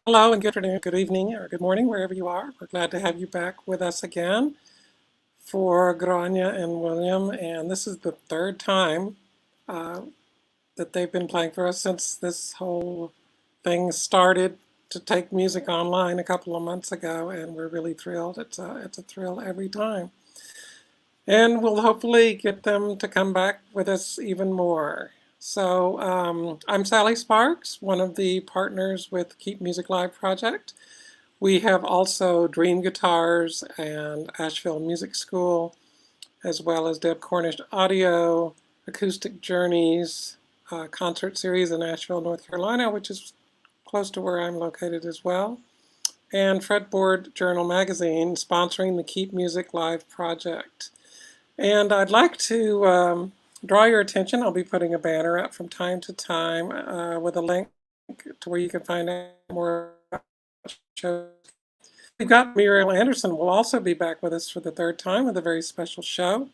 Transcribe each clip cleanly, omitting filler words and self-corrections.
Hello and good afternoon, good evening, or good morning, wherever you are. We're glad to have you back with us again for Grainne and William. And this is the third time uh, that they've been playing for us since this whole thing started to take music online a couple of months ago. And we're really thrilled. It's a thrill every time. And we'll hopefully get them to come back with us even more. So I'm Sally Sparks, one of the partners with Keep Music Live project. We have also Dream Guitars and Asheville Music School, as well as Deb Cornish Audio, Acoustic Journeys, concert series in Asheville, North Carolina, which is close to where I'm located as well, and Fretboard Journal Magazine sponsoring the Keep Music Live project. And I'd like to draw your attention. I'll be putting a banner up from time to time with a link to where you can find out more about shows. We've got Muriel Anderson will also be back with us for the third time with a very special show.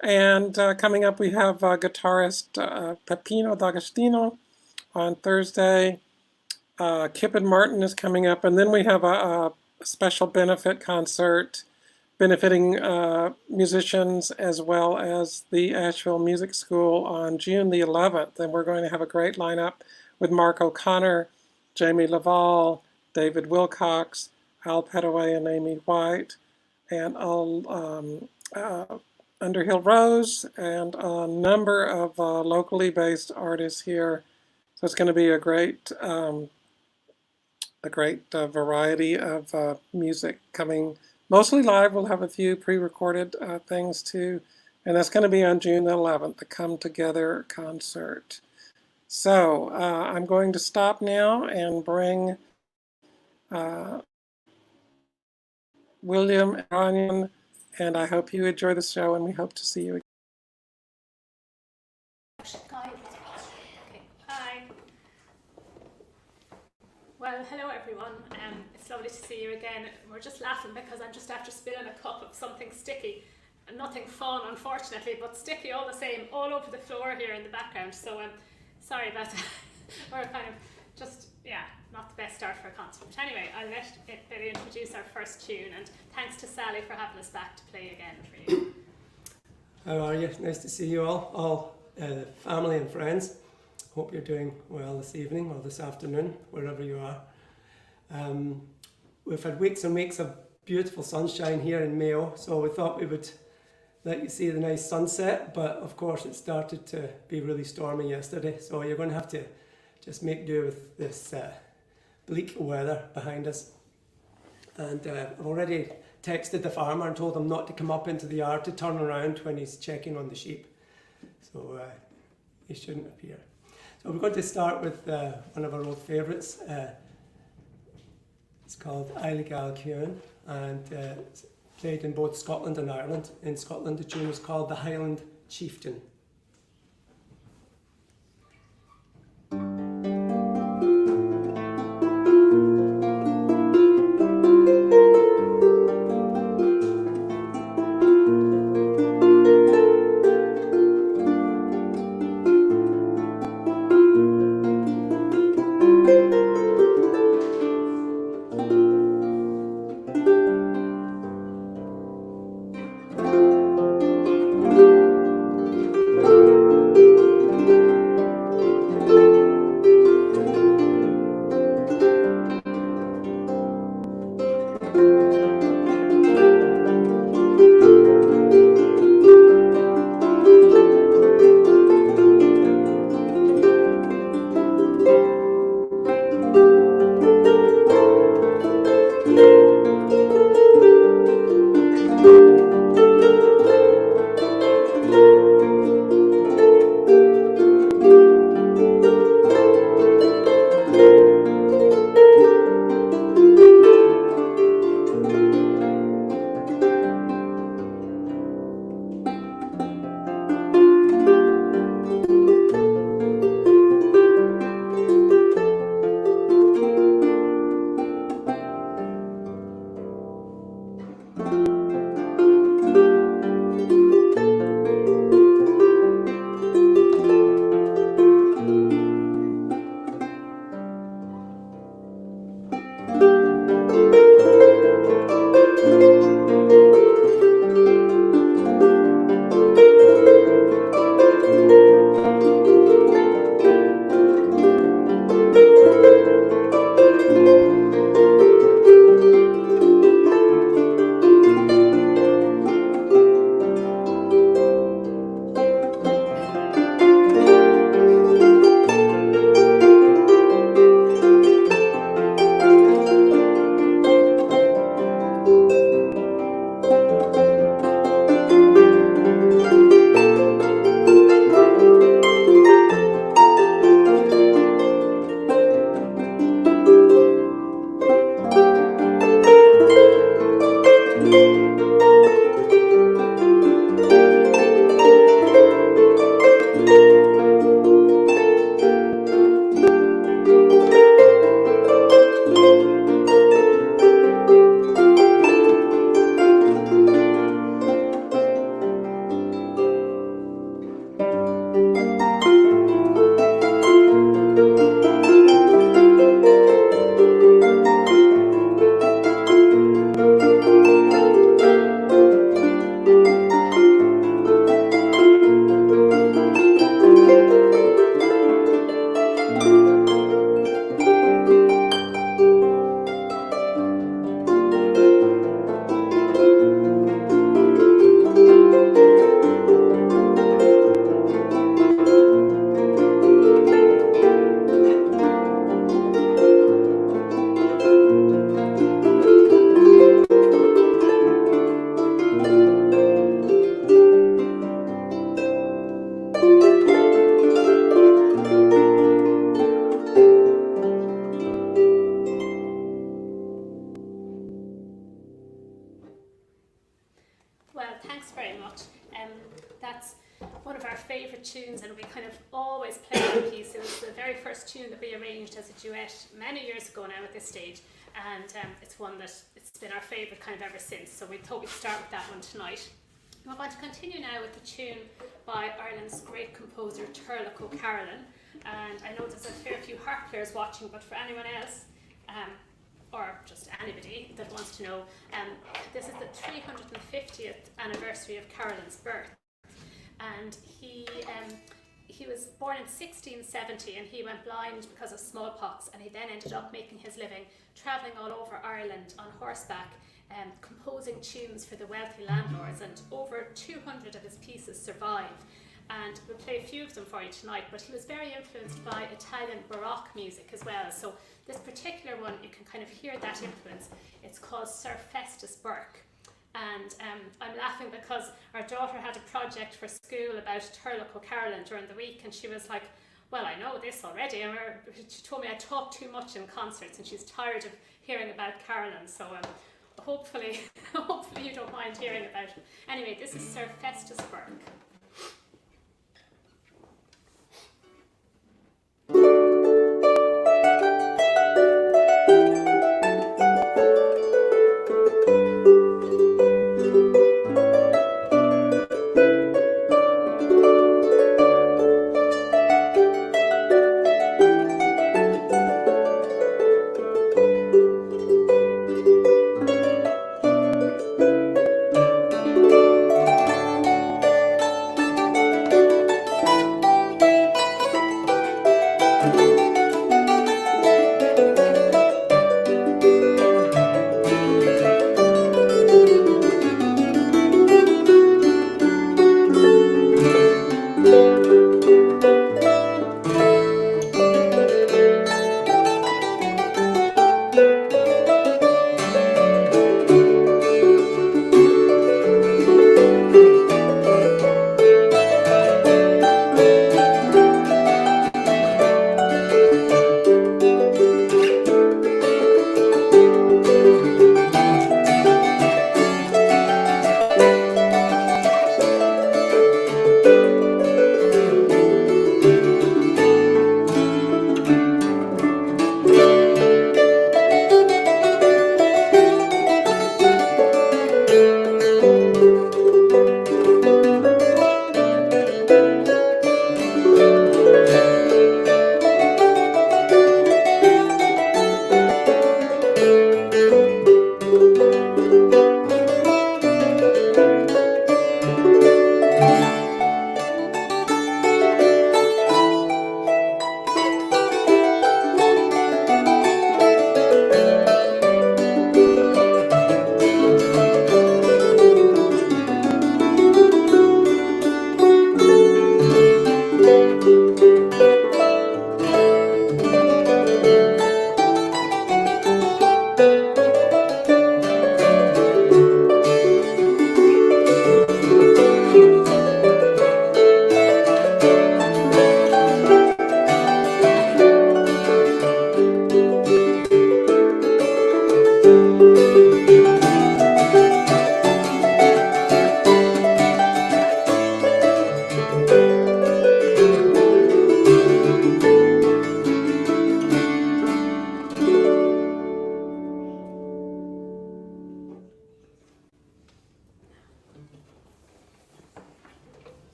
And coming up, we have guitarist Peppino D'Agostino on Thursday. Kip and Martin is coming up. And then we have a special benefit concert benefiting musicians as well as the Asheville Music School on June the 11th. And we're going to have a great lineup with Mark O'Connor, Jamie Laval, David Wilcox, Al Petaway and Amy White, and Underhill Rose, and a number of locally based artists here. So it's going to be a great variety of music coming mostly live. We'll have a few pre-recorded things too, and that's going to be on June the 11th, the Come Together concert. So I'm going to stop now and bring William and Onion, and I hope you enjoy the show, and we hope to see you again. Hi. Well, hello everyone. It's lovely to see you again. We're just laughing because I'm just after spilling a cup of something sticky. And nothing fun, unfortunately, but sticky all the same, all over the floor here in the background. So sorry about that. We're kind of just, not the best start for a concert. But anyway, I'll let Billy introduce our first tune, and thanks to Sally for having us back to play again for you. How are you? Nice to see you all family and friends. Hope you're doing well this evening or this afternoon, wherever you are. We've had weeks and weeks of beautiful sunshine here in Mayo, so we thought we would let you see the nice sunset, but of course it started to be really stormy yesterday, so you're going to have to just make do with this bleak weather behind us. And I've already texted the farmer and told him not to come up into the yard to turn around when he's checking on the sheep, so he shouldn't appear. So we're going to start with one of our old favourites. It's called Illegal Cune, and it's played in both Scotland and Ireland. In Scotland, the tune was called The Highland Chieftain. that's one of our favourite tunes, and we kind of always play that piece. It was the very first tune that we arranged as a duet many years ago now at this stage, and it's one that it's been our favourite kind of ever since, so we thought we'd start with that one tonight. We're going to continue now with the tune by Ireland's great composer Turlough O'Carolan, and I know there's a fair few harp players watching, but for anyone else, or just anybody that wants to know, this is the 350th anniversary of Carolan's birth, and he was born in 1670, and he went blind because of smallpox, and he then ended up making his living travelling all over Ireland on horseback, composing tunes for the wealthy landlords, and over 200 of his pieces survive. And we'll play a few of them for you tonight, but he was very influenced by Italian Baroque music as well. So this particular one, you can kind of hear that influence. It's called Sir Festus Burke. And I'm laughing because our daughter had a project for school about Turlough O'Carolan during the week, and she was like, well, I know this already. And she told me I talk too much in concerts, and she's tired of hearing about Carolan. So hopefully you don't mind hearing about it. Anyway, this is Sir Festus Burke.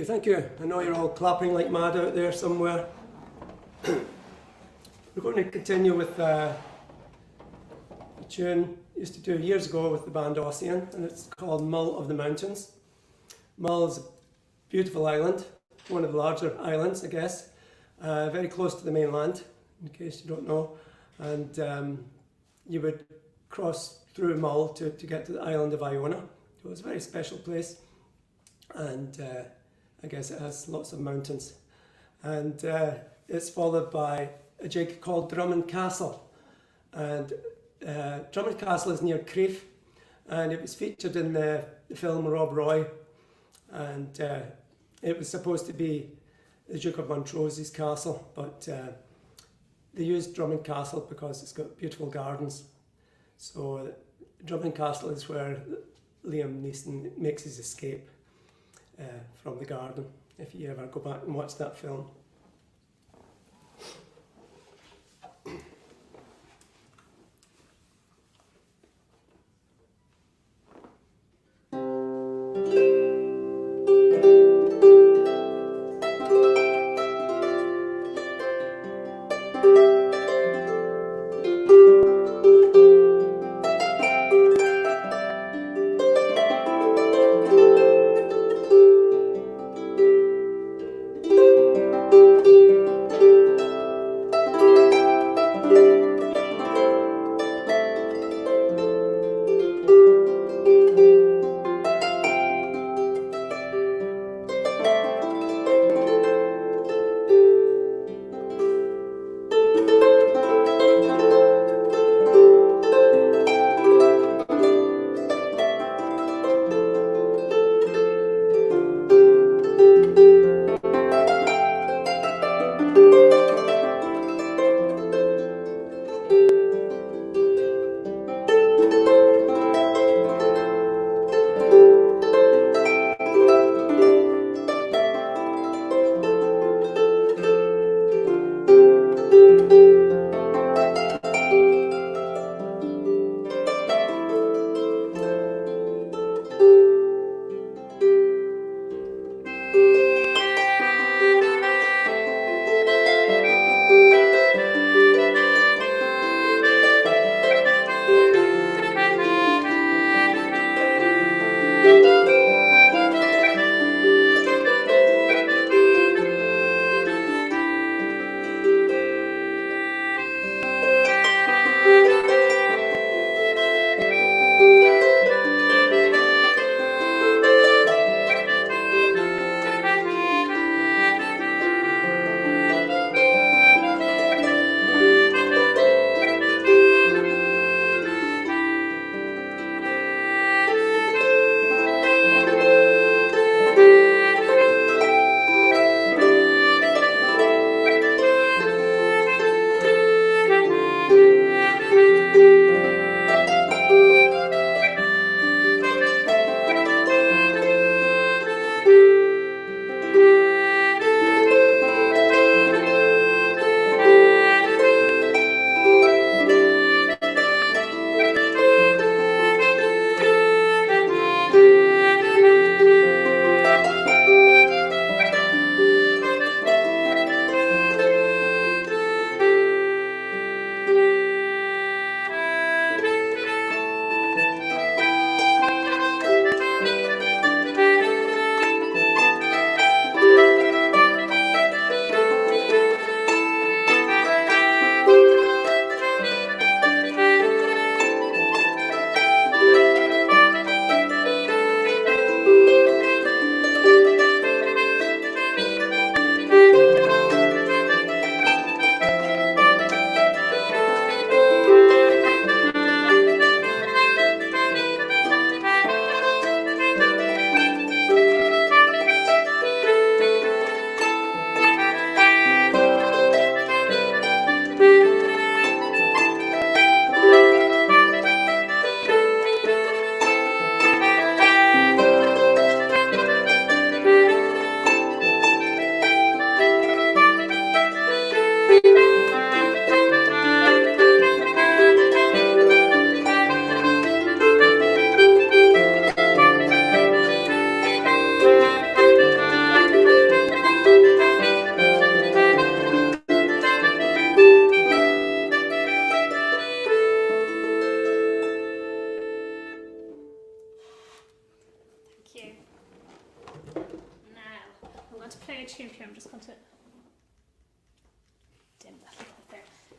Thank you. I know you're all clapping like mad out there somewhere. We're going to continue with a tune I used to do years ago with the band Ossian, and it's called Mull of the Mountains. Mull is a beautiful island, one of the larger islands, I guess, very close to the mainland, in case you don't know. And you would cross through Mull to get to the island of Iona. So it's a very special place, and I guess it has lots of mountains. And it's followed by a jig called Drummond Castle. And Drummond Castle is near Crieff, and it was featured in the film Rob Roy. And it was supposed to be the Duke of Montrose's castle, but they used Drummond Castle because it's got beautiful gardens. So Drumming Castle is where Liam Neeson makes his escape from the garden, if you ever go back and watch that film.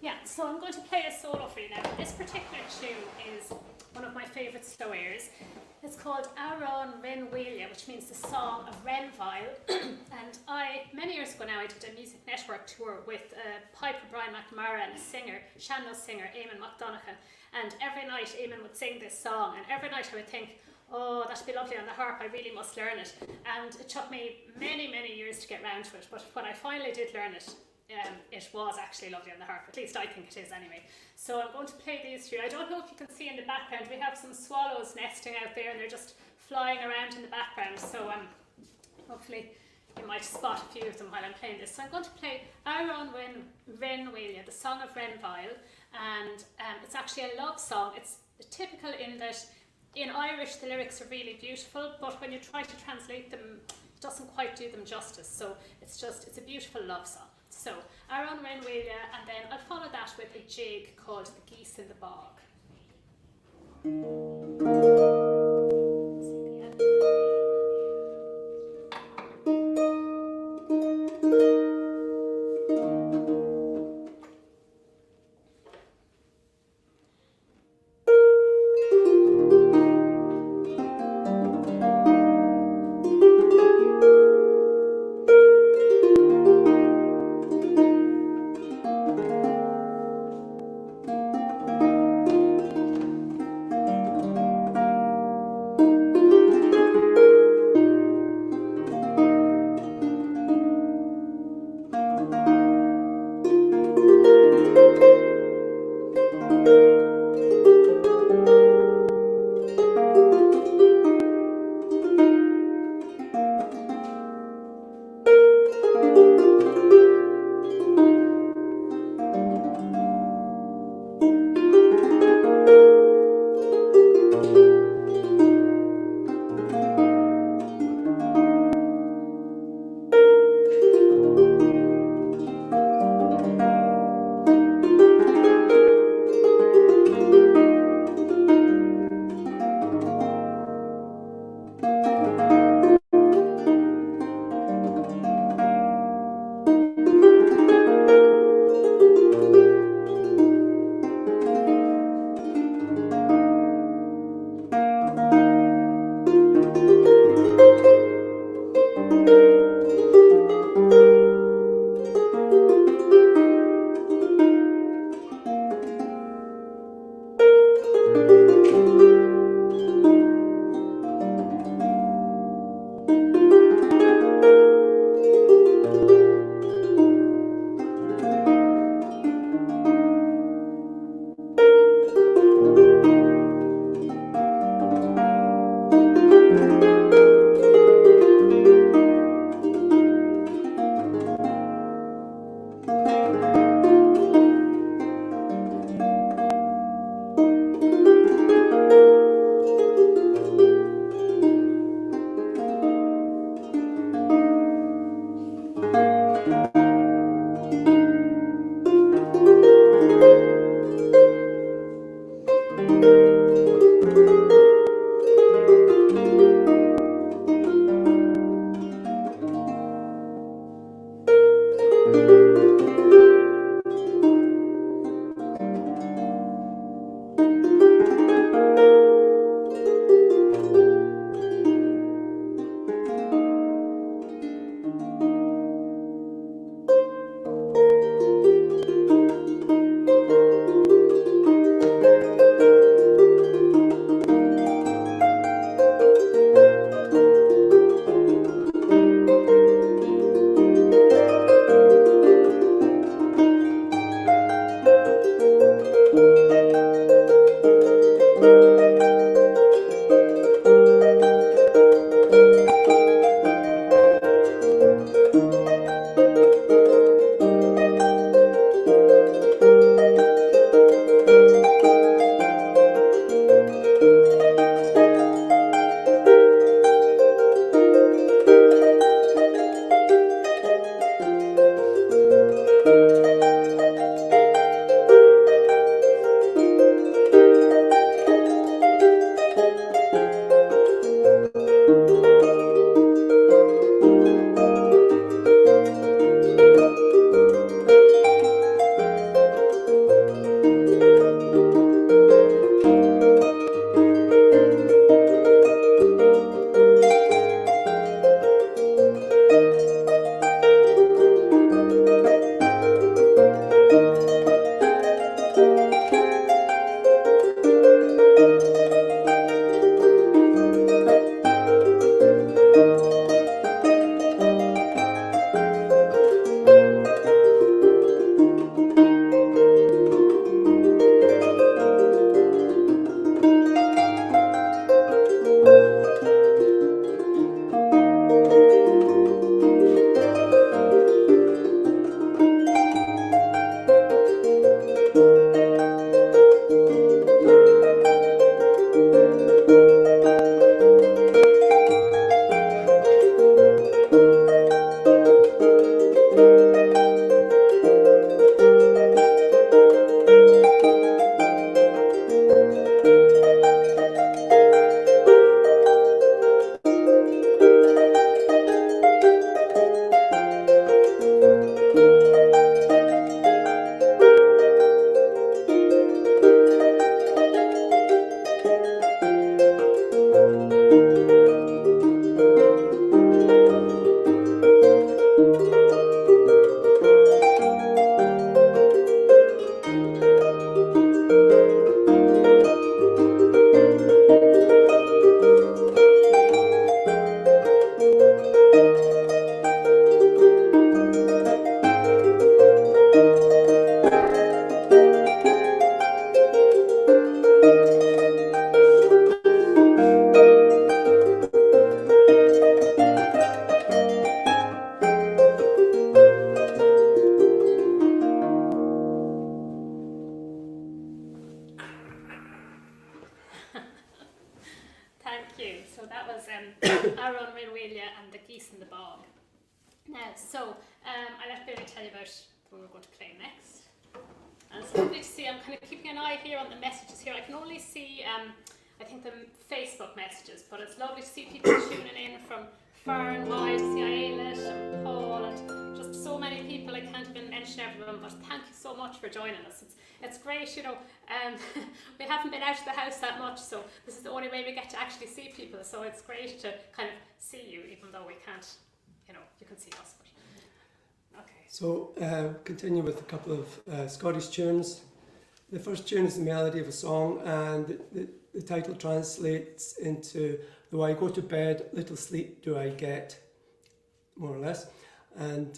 Yeah, so I'm going to play a solo for you now. This particular tune is one of my favourite stowares. It's called Aron Ren Wheelia, which means the song of Renville. And many years ago now, I did a Music Network tour with piper Brian McNamara and a singer, Shannon singer, Eamon McDonagh. And every night Eamon would sing this song, and every night I would think, oh, that'd be lovely on the harp, I really must learn it. And it took me many, many years to get round to it, but when I finally did learn it, it was actually lovely on the harp. At least I think it is anyway. So I'm going to play these for you. I don't know if you can see in the background, we have some swallows nesting out there and they're just flying around in the background. So hopefully you might spot a few of them while I'm playing this. So I'm going to play Aaron Ren Wheelia, the Song of Renville, and it's actually a love song. It's typical in that in Irish the lyrics are really beautiful, but when you try to translate them, it doesn't quite do them justice. So it's a beautiful love song. So Aaron Ren Wheelia, and then I'll follow that with a jig called The Geese in the Bog. Aaron Rilwhelia and the Geese in the Bog. So I'll let Billy tell you about what we're going to play next. And it's lovely to see, I'm kind of keeping an eye here on the messages here. I can only see, I think, the Facebook messages, but it's lovely to see people tuning in from far and wide, to see Ailish and Paul and just so many people. I can't even mention everyone, but thank you so much for joining us. It's great, you know, we haven't been out of the house that much, so this is the only way we get to actually see people, so it's great to kind of see you, even though we can't, you know, you can see us. But okay. So continue with a couple of Scottish tunes. The first tune is the melody of a song, and the title translates into "Though I go to bed, little sleep do I get," more or less. And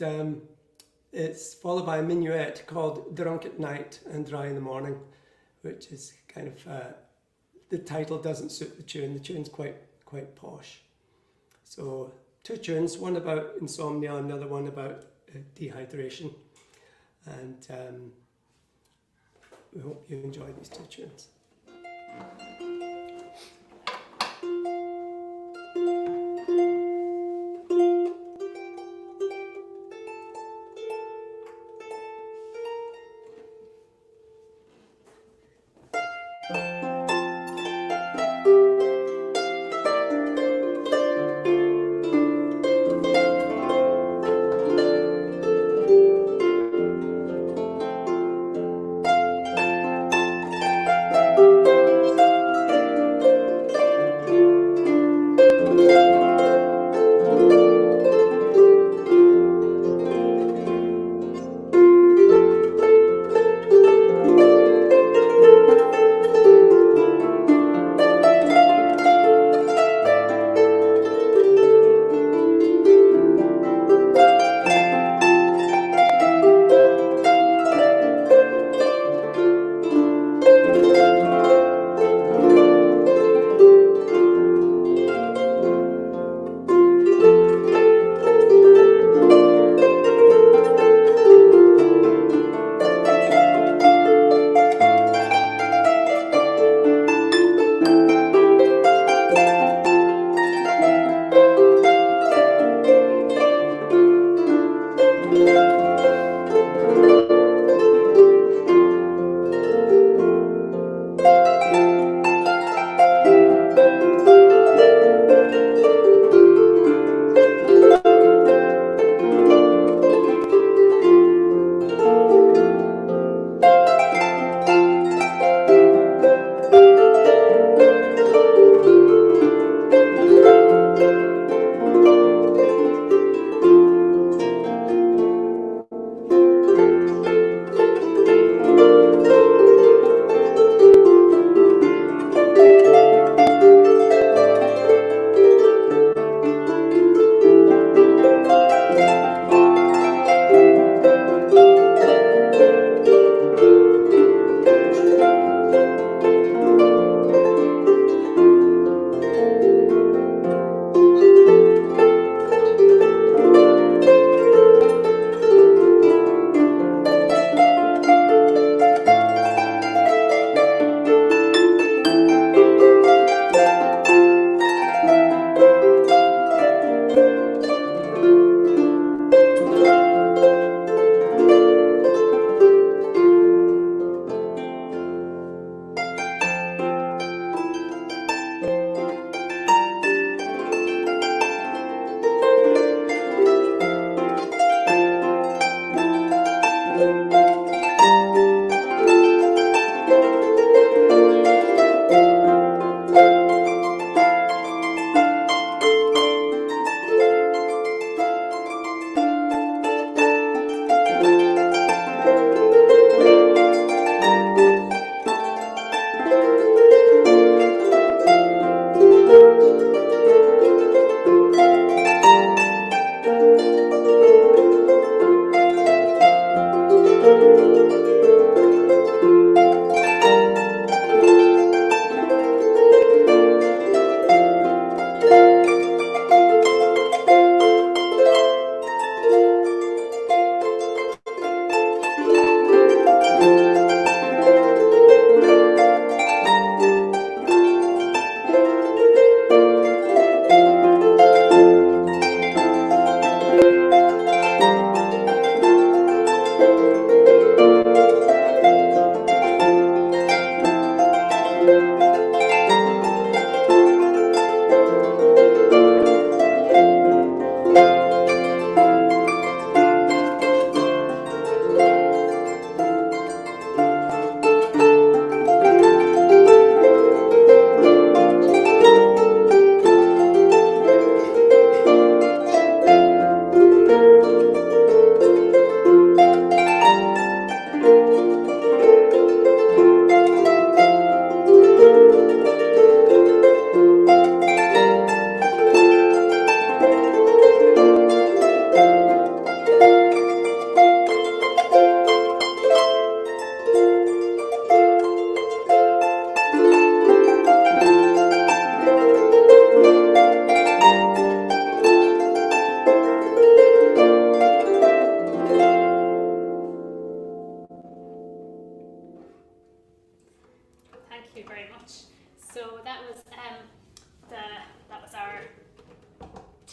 it's followed by a minuet called "Drunk at Night and Dry in the Morning," which is kind of, the title doesn't suit the tune. The tune's quite posh. So 2 tunes, one about insomnia, another one about dehydration. And we hope you enjoy these 2 tunes.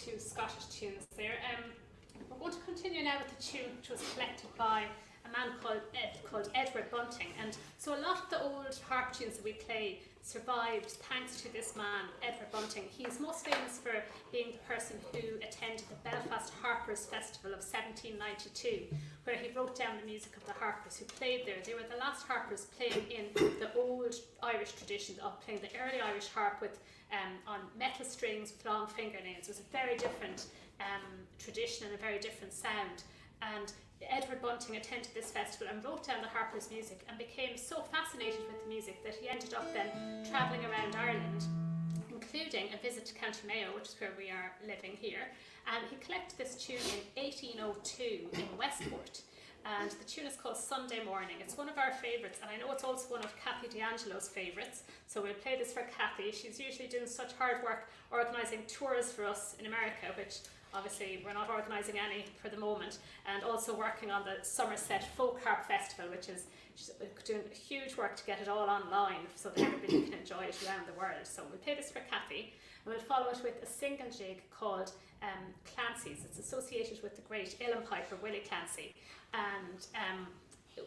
two Scottish tunes there. We're going to continue now with the tune which was collected by a man called Edward Bunting, and so a lot of the old harp tunes that we play survived thanks to this man, Edward Bunting. He's most famous for being the person who attended the Belfast Harpers Festival of 1792, where he wrote down the music of the harpers who played there. They were the last harpers playing in the old Irish tradition of playing the early Irish harp with on metal strings with long fingernails. It was a very different tradition and a very different sound. And Edward Bunting attended this festival and wrote down the harpers' music and became so fascinated with the music that he ended up then travelling around Ireland, including a visit to County Mayo, which is where we are living here. And he collected this tune in 1802 in Westport. And the tune is called Sunday Morning. It's one of our favourites, and I know it's also one of Kathy D'Angelo's favourites. So we'll play this for Kathy. She's usually doing such hard work organising tours for us in America, which obviously we're not organising any for the moment, and also working on the Somerset Folk Harp Festival, which is she's doing huge work to get it all online so that everybody can enjoy it around the world. So we'll play this for Kathy, and we'll follow it with a single jig called Clancy's. It's associated with the great uilleann piper Willie Clancy, and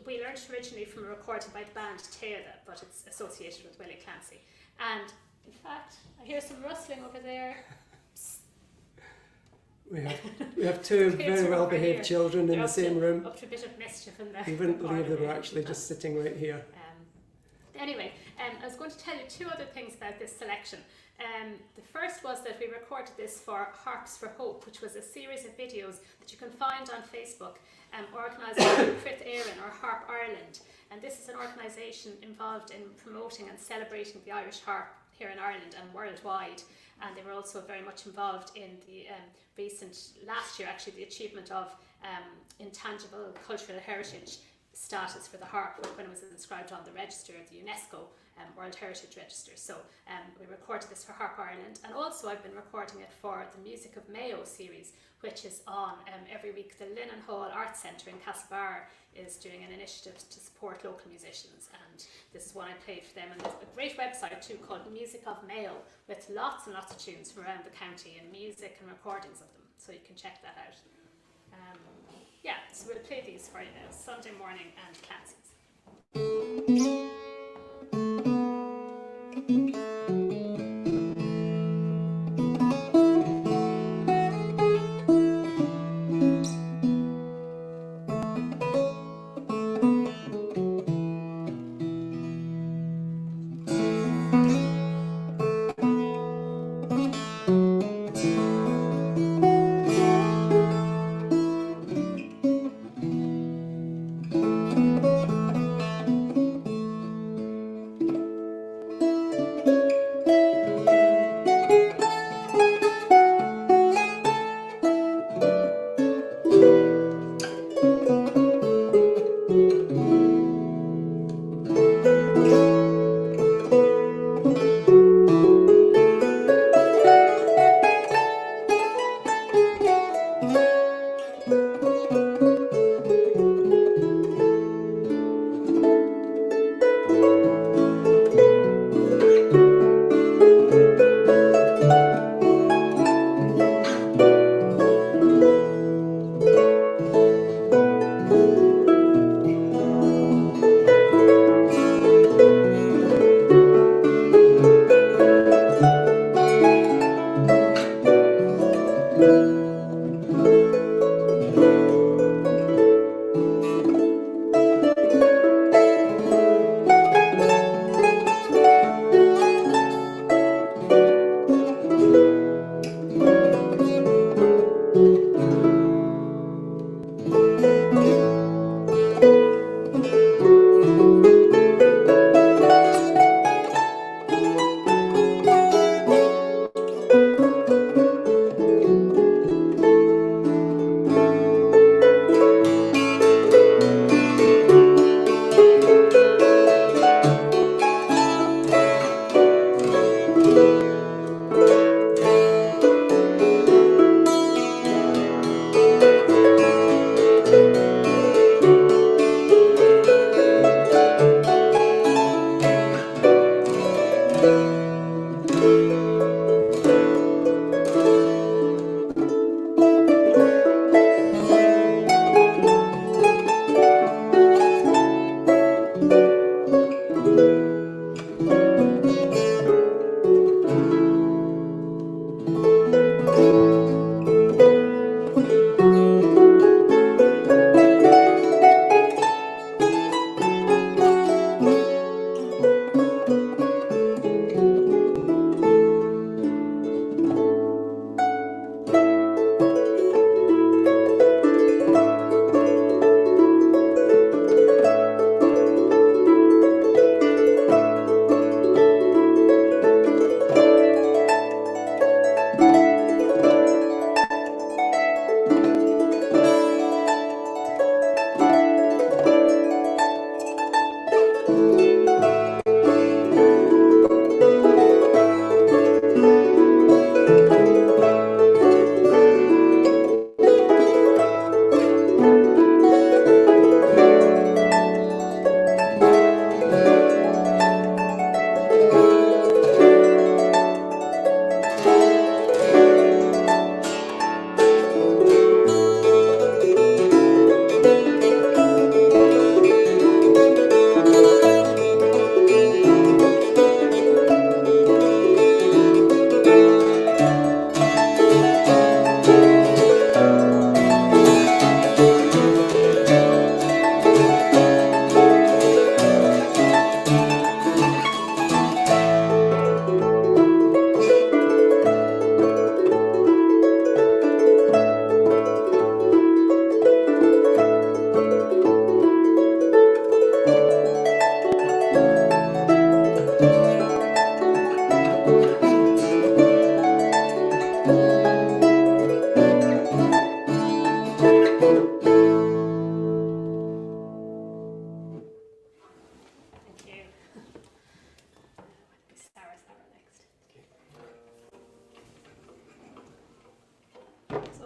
we learned it originally from a recording by the band Taylor, but it's associated with Willie Clancy. And in fact, I hear some rustling over there. We have two very well behaved children in the same room. Up to a bit of mischief in there. You wouldn't believe they were actually just sitting right here. Anyway, I was going to tell you two other things about this selection. The first was that we recorded this for Harps for Hope, which was a series of videos that you can find on Facebook, organised by Frith Éireann or Harp Ireland. And this is an organisation involved in promoting and celebrating the Irish harp here in Ireland and worldwide. And they were also very much involved in the last year actually, the achievement of intangible cultural heritage status for the harp when it was inscribed on the register of the UNESCO World Heritage Register. So we recorded this for Harp Ireland, and also I've been recording it for the Music of Mayo series, which is on every week. The Linen Hall Arts Centre in Castlebar is doing an initiative to support local musicians, and this is one I played for them. And there's a great website too called Music of Mayo with lots and lots of tunes from around the county and music and recordings of them, so you can check that out. Yeah, so we'll play these for you now, Sunday Morning and Clancy's.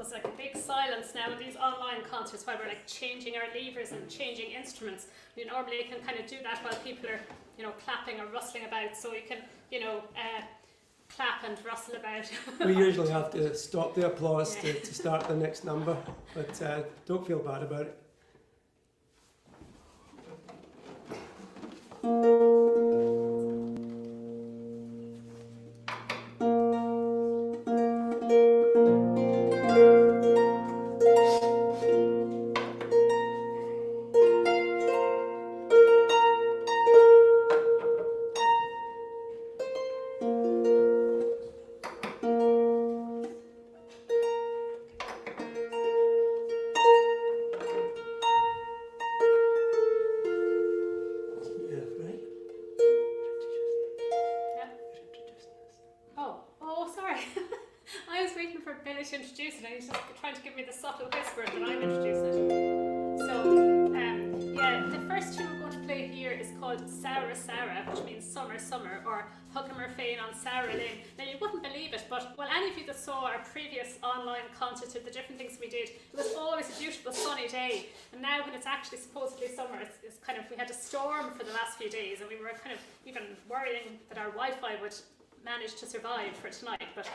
there's like a big silence now in these online concerts while we're like changing our levers and changing instruments. You normally can kind of do that while people are, you know, clapping or rustling about, so you can, you know, clap and rustle about. We usually have to stop the applause to start the next number, but don't feel bad about it. To introduce it, and he's just trying to give me the subtle whisper that I'm introducing it. So, yeah, the first tune we're going to play here is called Saoire Saoire, which means summer, summer, or Huggamer Féin on Saoire Lane. Now, you wouldn't believe it, but well, any of you that saw our previous online concerts or the different things we did, it was always a beautiful sunny day. And now, when it's actually supposedly summer, it's kind of, we had a storm for the last few days, and we were kind of even worrying that our Wi-Fi would managed to survive for tonight, but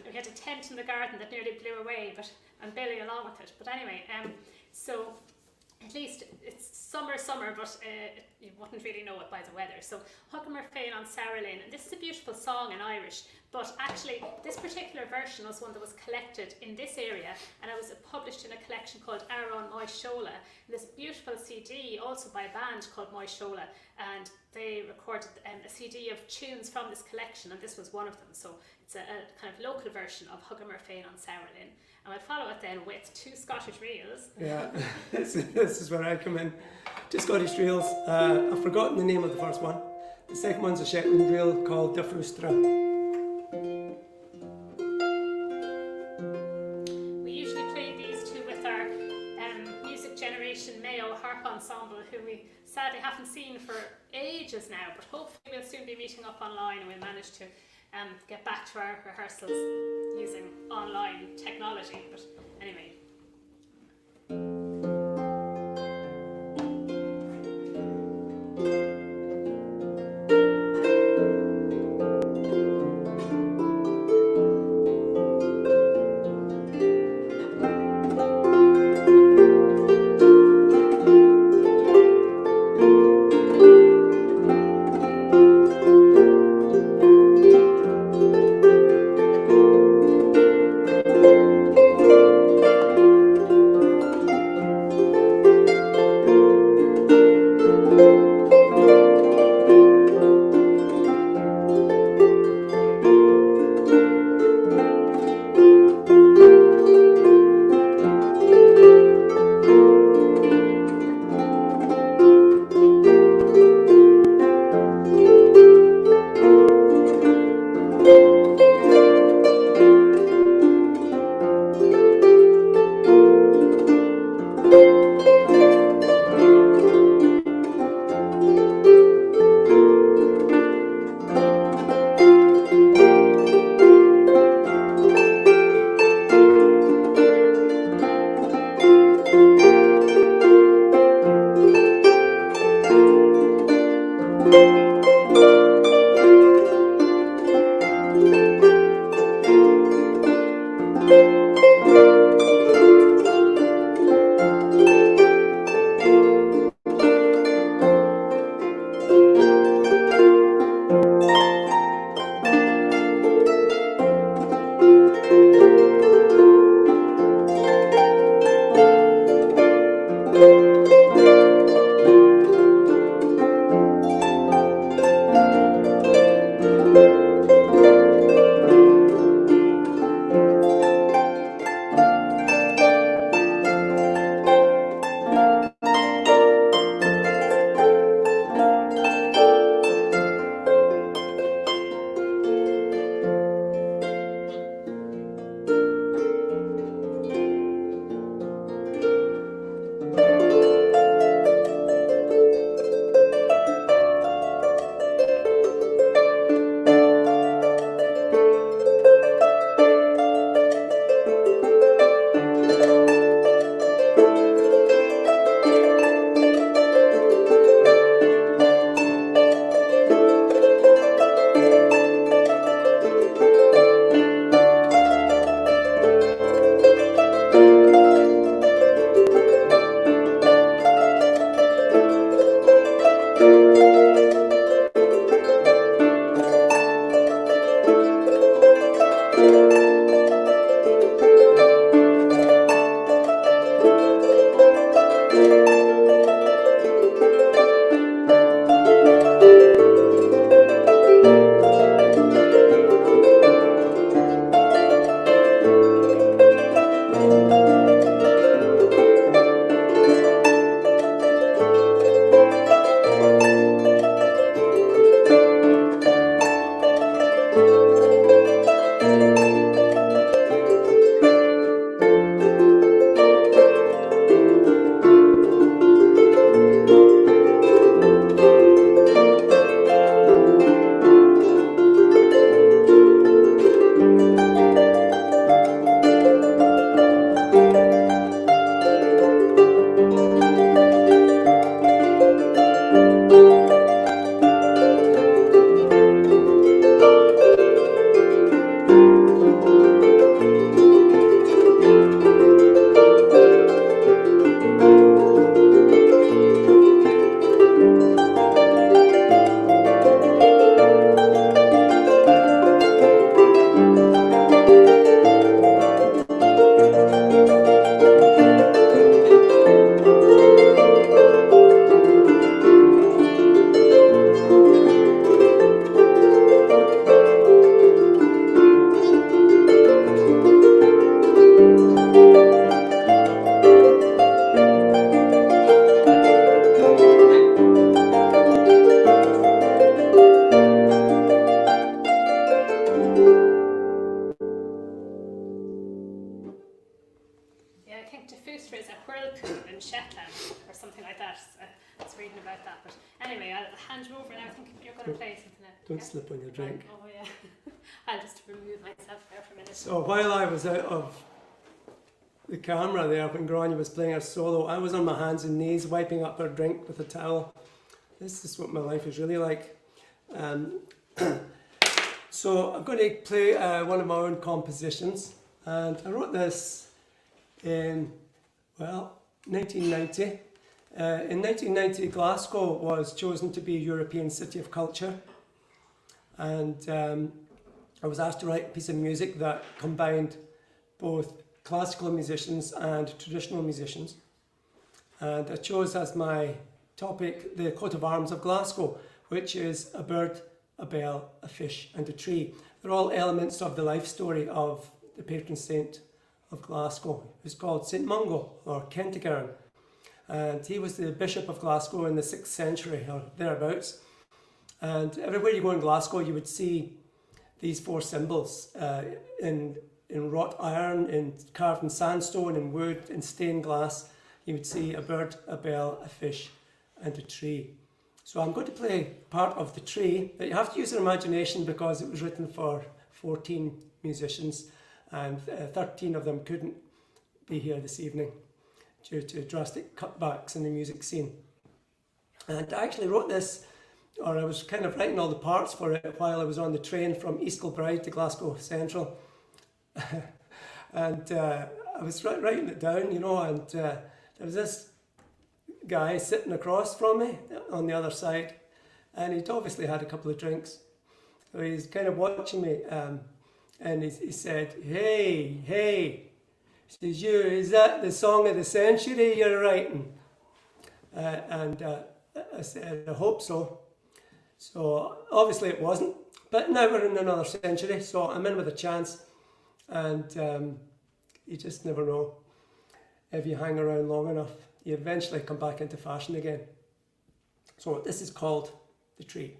we had a tent in the garden that nearly blew away, and Billy along with it. But anyway, so at least it's summer, but you wouldn't really know it by the weather. So Huggamer Féin on Saoire Lane, and this is a beautiful song in Irish, but actually this particular version was one that was collected in this area, and it was published in a collection called Aaron Moishola, and this beautiful CD also by a band called Moishola, and they recorded a CD of tunes from this collection, and this was one of them. So it's a kind of local version of Huggamer Féin on Saoire Lane. And I'll follow it then with two Scottish reels. Yeah, this is where I come in. Two Scottish reels. I've forgotten the name of the first one. The second one's a Shetland reel called Da Frustra. We usually play these two with our Music Generation Mayo harp ensemble, who we sadly haven't seen for ages now, but hopefully we'll soon be meeting up online and we'll manage to get back to our rehearsals using online technology. But anyway. think to Fooster is a whirlpool in Shetland or something like that. I was reading about that. But anyway, I'll hand you over now. I think you're going to play something else. Don't slip on your drink. Oh, yeah. I'll just remove myself there for a minute. So while I was out of the camera there when Gráinne was playing her solo, I was on my hands and knees wiping up her drink with a towel. This is what my life is really like. So I'm going to play one of my own compositions, and I wrote this in, well, 1990. In 1990, Glasgow was chosen to be a European City of Culture, and I was asked to write a piece of music that combined both classical musicians and traditional musicians. And I chose as my topic the coat of arms of Glasgow, which is a bird, a bell, a fish and a tree. They're all elements of the life story of the patron saint of Glasgow. He's called St Mungo or Kentigern, and he was the Bishop of Glasgow in the 6th century or thereabouts. And everywhere you go in Glasgow you would see these 4 symbols in wrought iron, in carved in sandstone, in wood, in stained glass. You would see a bird, a bell, a fish and a tree. So I'm going to play part of the tree, but you have to use your imagination because it was written for 14 musicians and 13 of them couldn't be here this evening due to drastic cutbacks in the music scene. And I actually wrote this, or I was kind of writing all the parts for it while I was on the train from East Kilbride to Glasgow Central. And I was writing it down, you know, and there was this guy sitting across from me on the other side, and he'd obviously had a couple of drinks. So he's kind of watching me, and he said, hey, he says, is that the song of the century you're writing? And I said, I hope so. So obviously it wasn't, but now we're in another century, so I'm in with a chance, and you just never know. If you hang around long enough, you eventually come back into fashion again. So this is called The Tree.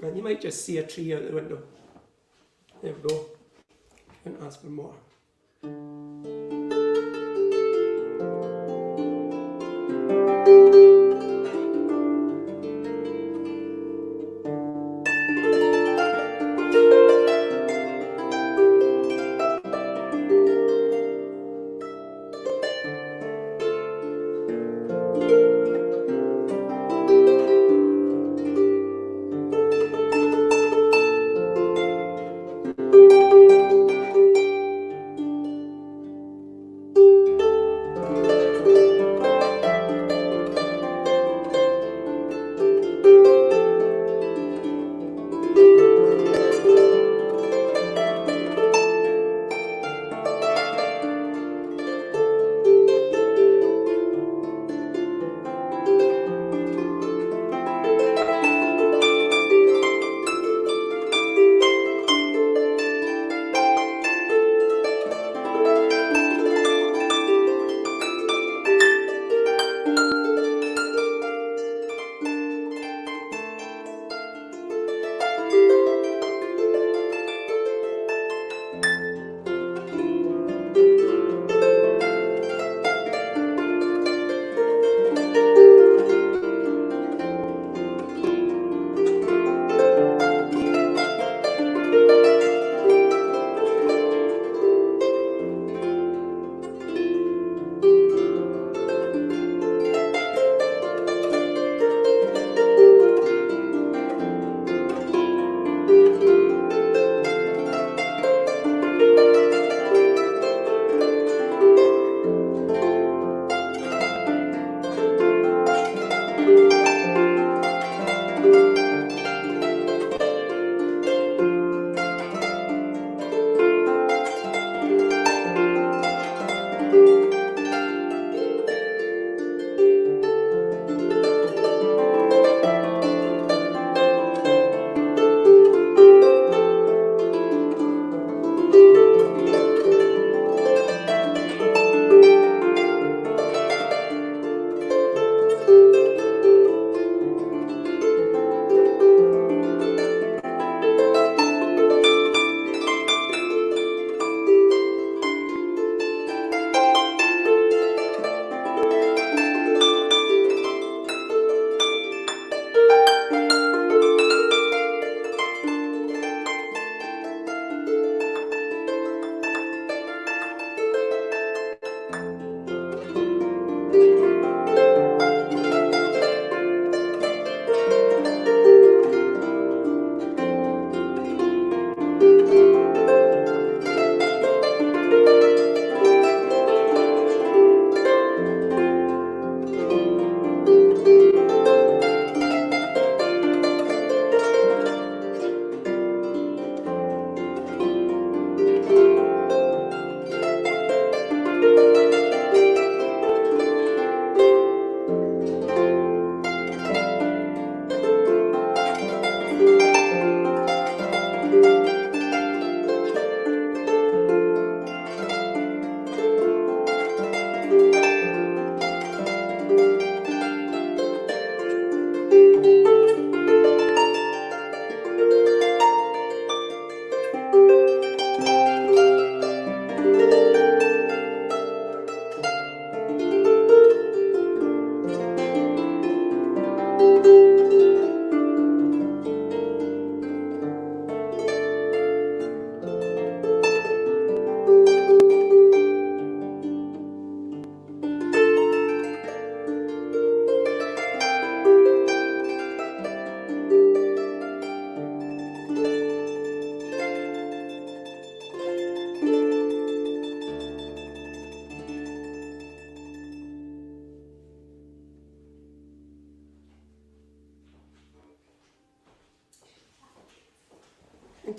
And you might just see a tree out the window. There we go. Can't ask for more.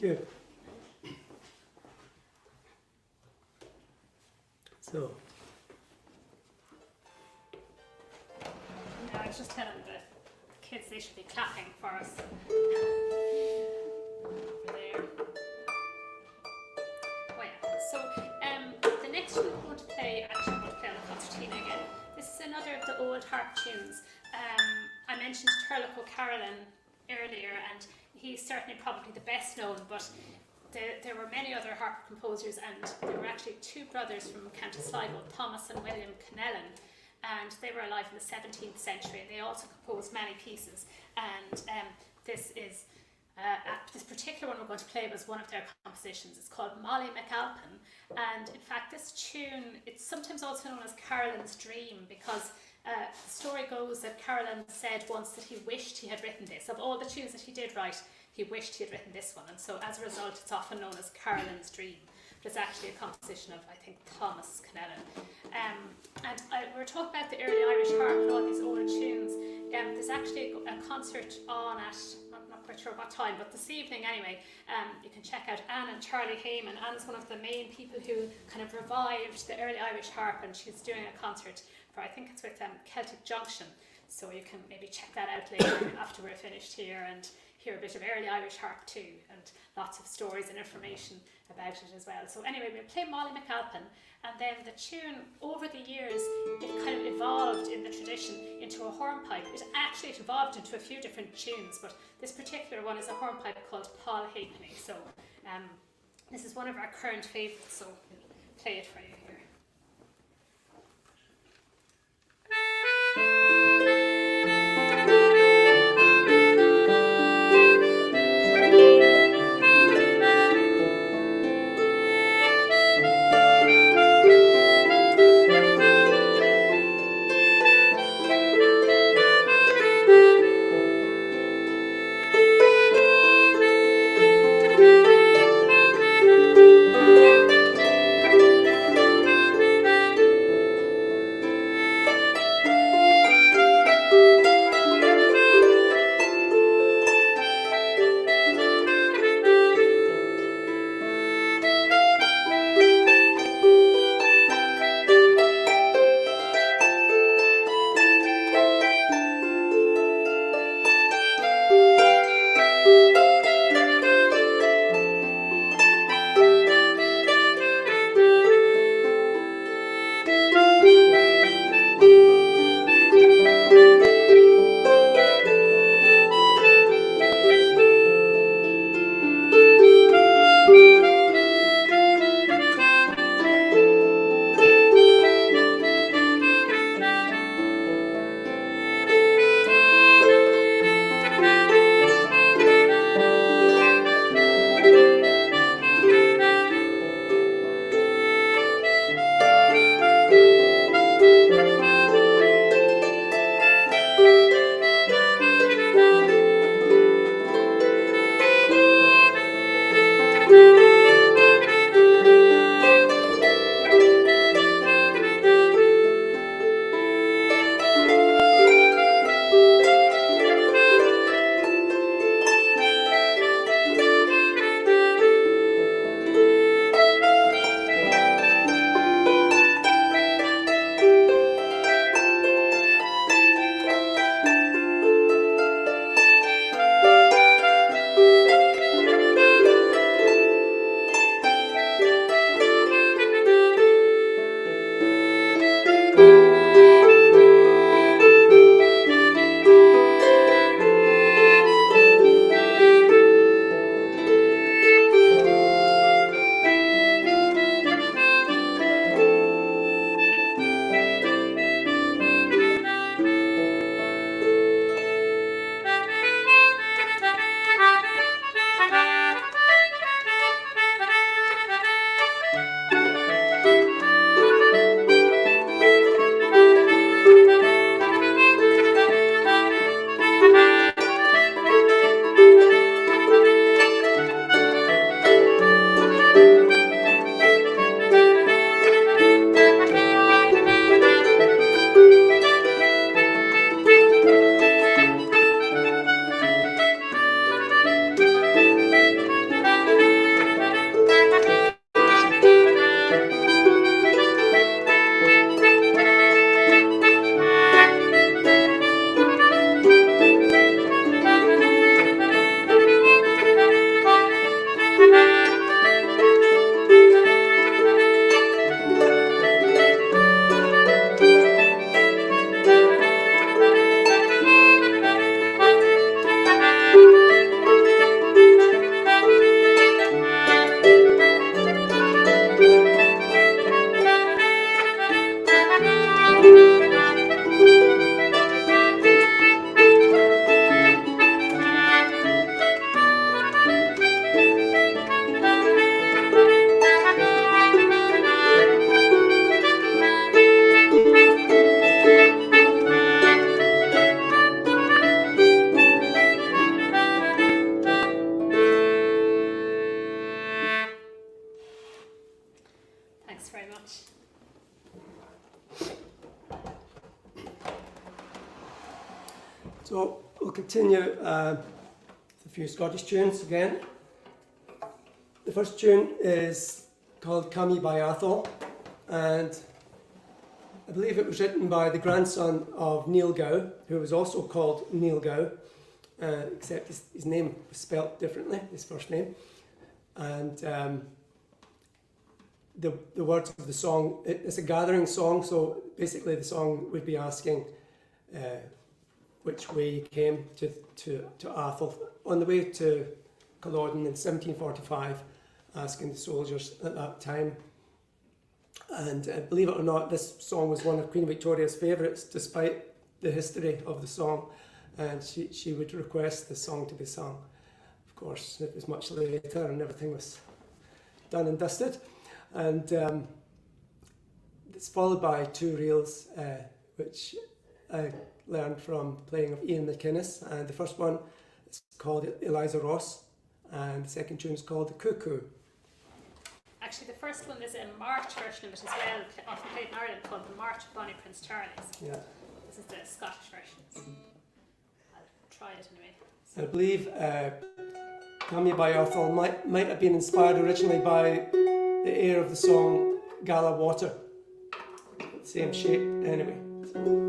you. So, I was just telling the kids they should be clapping for us. Over there. Oh yeah. So the next one we're going to play, actually I'm going to play on the concertina again. This is another of the old harp tunes. I mentioned Turlough O'Carolan earlier, and he's certainly probably the best known, but there were many other harp composers, and there were actually two brothers from County Sligo, Thomas and William Connellan, and they were alive in the 17th century, and they also composed many pieces. And this particular one we're going to play was one of their compositions. It's called Molly McAlpin, and in fact this tune, it's sometimes also known as Carolan's Dream, because the story goes that Carolan said once that he wished he had written this. Of all the tunes that he did write, he wished he had written this one, and so as a result it's often known as Carolan's Dream. But it's actually a composition of, I think, Thomas Connellan. We were talking about the early Irish harp and all these old tunes. There's actually a concert on at, I'm not quite sure what time, but this evening anyway. You can check out Anne and Charlie Heyman. Anne's one of the main people who kind of revived the early Irish harp, and she's doing a concert for, I think it's with Celtic Junction. So you can maybe check that out later after we're finished here, and hear a bit of early Irish harp too, and lots of stories and information about it as well. So anyway, we'll play Molly McAlpin, and then the tune, over the years, it kind of evolved in the tradition into a hornpipe. It evolved into a few different tunes, but this particular one is a hornpipe called Paul Halfpenny. So this is one of our current favourites, so we'll play it for you here. So we'll continue with a few Scottish tunes again. The first tune is called Come Ye by Athol, and I believe it was written by the grandson of Neil Gow, who was also called Neil Gow, except his name was spelt differently, his first name. And the words of the song, it's a gathering song, so basically the song would be asking which way he came to Athol. On the way to Culloden in 1745, asking the soldiers at that time. And believe it or not, this song was one of Queen Victoria's favourites, despite the history of the song. And she would request the song to be sung. Of course, it was much later and everything was done and dusted. And it's followed by two reels, which I learned from playing of Ian McInnes. And the first one is called Eliza Ross, and the second tune is called The Cuckoo. Actually, the first one is a march version of it as well, often played in Ireland, called the March of Bonnie Prince Charles. Yeah. This is the Scottish version. I'll try it anyway. I believe Come Ye by Athol might have been inspired originally by the air of the song Gala Water. Same shape anyway. So.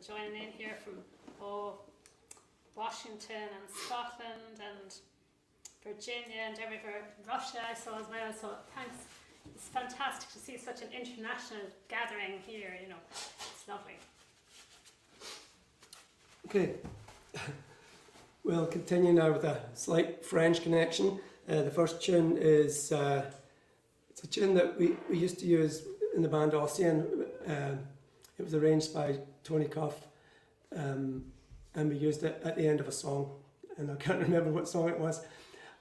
joining in here from Washington and Scotland and Virginia and everywhere. Russia I saw as well, so thanks. It's fantastic to see such an international gathering here, you know. It's lovely. Okay, we'll continue now with a slight French connection. The first tune is, it's a tune that we used to use in the band Ossian. It was arranged by Tony Cuff, and we used it at the end of a song, and I can't remember what song it was.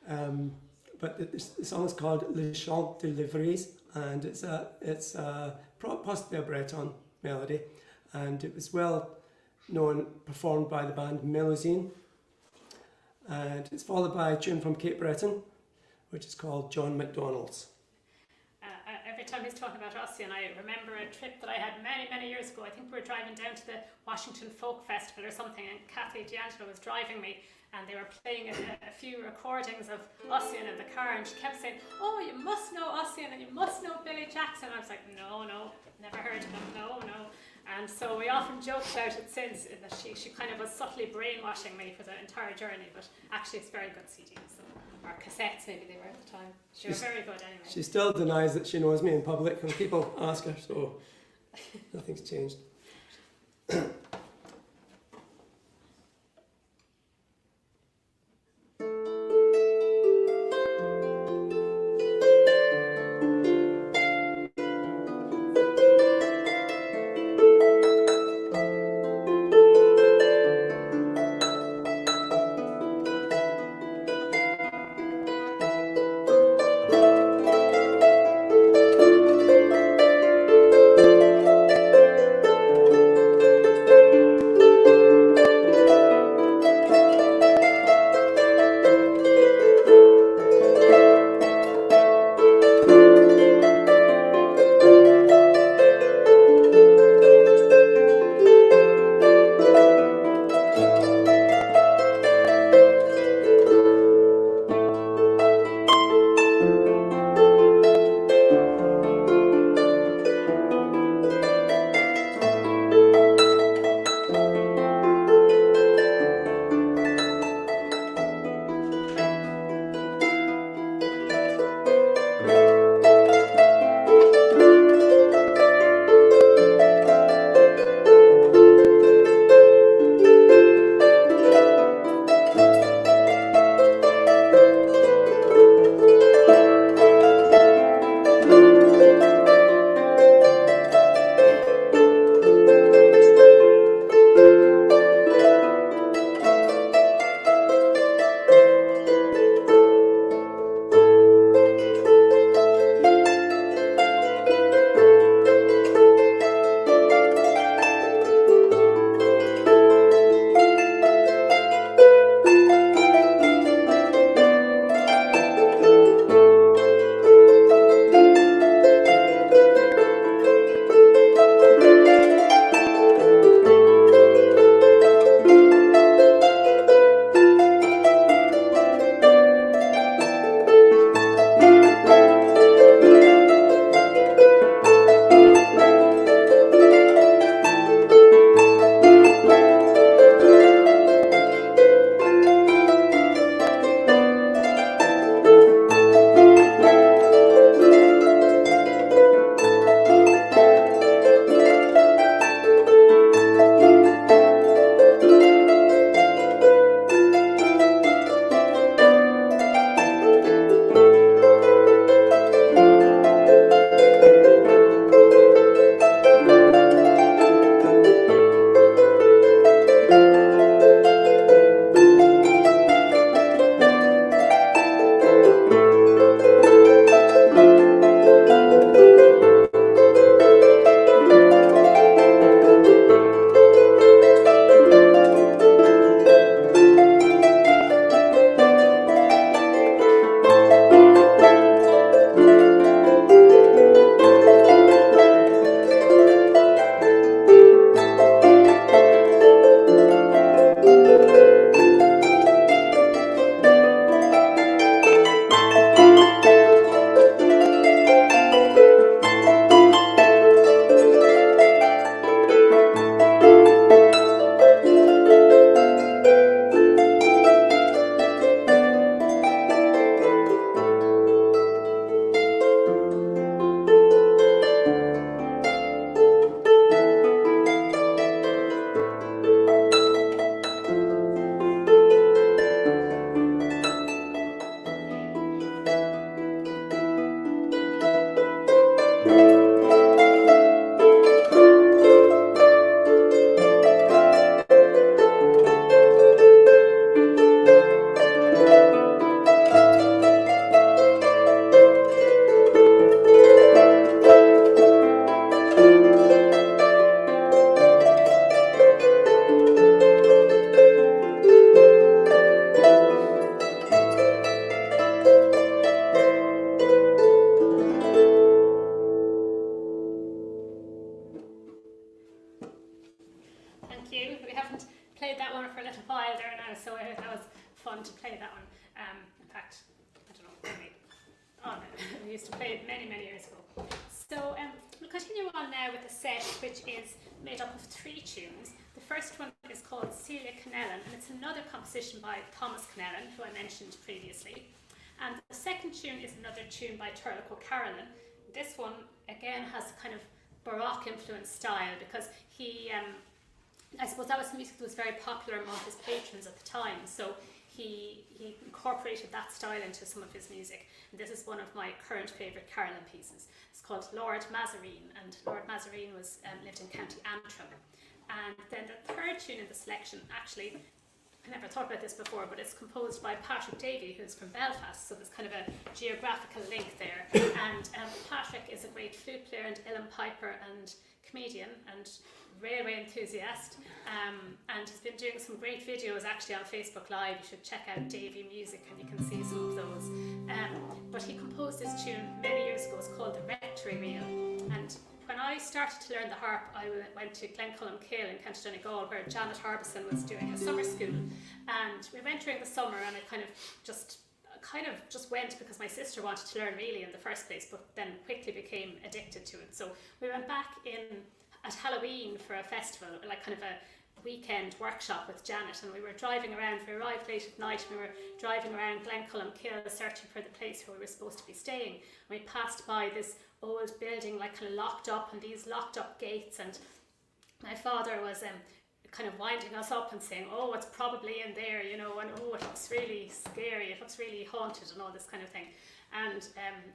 But the song is called Le Chant de l'Ivrise, and it's possibly a Breton melody, and it was well known, performed by the band Melusine, and it's followed by a tune from Cape Breton, which is called John MacDonald's. Every time he's talking about Ossian, I remember a trip that I had many years ago. I think we were driving down to the Washington Folk Festival or something, and Kathy D'Angelo was driving me, and they were playing a few recordings of Ossian in the car, and she kept saying, "Oh, you must know Ossian and you must know Billy Jackson." I was like, no, never heard of him, no. And so we often joked about it since, that she kind of was subtly brainwashing me for the entire journey, but actually it's very good CDs, so, or cassettes maybe they were at the time. They were very good anyway. She still denies that she knows me in public when people ask her, so nothing's changed. played that one for a little while there now, so that was fun to play that one. In fact, I don't know, maybe, we used to play it many, many years ago. So we'll continue on now with the set, which is made up of 3 tunes. The first one is called Celia Connellan, and it's another composition by Thomas Connellan, who I mentioned previously. And the second tune is another tune by Turlough O'Carolan. This one, again, has a kind of Baroque influenced style, because he, I suppose that was music that was very popular among his patrons at the time, so he incorporated that style into some of his music. And this is one of my current favourite Carolan pieces. It's called Lord Mazarine, and Lord Mazarine was lived in County Antrim. And then the third tune in the selection, actually, I never thought about this before, but it's composed by Patrick Davey, who's from Belfast, so there's kind of a geographical link there. And Patrick is a great flute player and uilleann piper and comedian and railway enthusiast, and he's been doing some great videos actually on Facebook Live. You should check out Davey Music and you can see some of those. But he composed this tune many years ago. It's called the Rectory Reel, and when I started to learn the harp, I went to Glencullen-Kale in County Donegal, where Janet Harbison was doing a summer school, and we went during the summer, and I kind of just went because my sister wanted to learn really in the first place, but then quickly became addicted to it. So we went back in at Halloween for a festival, like kind of a weekend workshop with Janet, and we were driving around. We arrived late at night, and we were driving around Glencullen-Kale searching for the place where we were supposed to be staying. And we passed by this old building, like kind of locked up, and these locked up gates, and my father was kind of winding us up and saying, oh, it's probably in there, you know, and oh, it looks really scary, it looks really haunted and all this kind of thing. And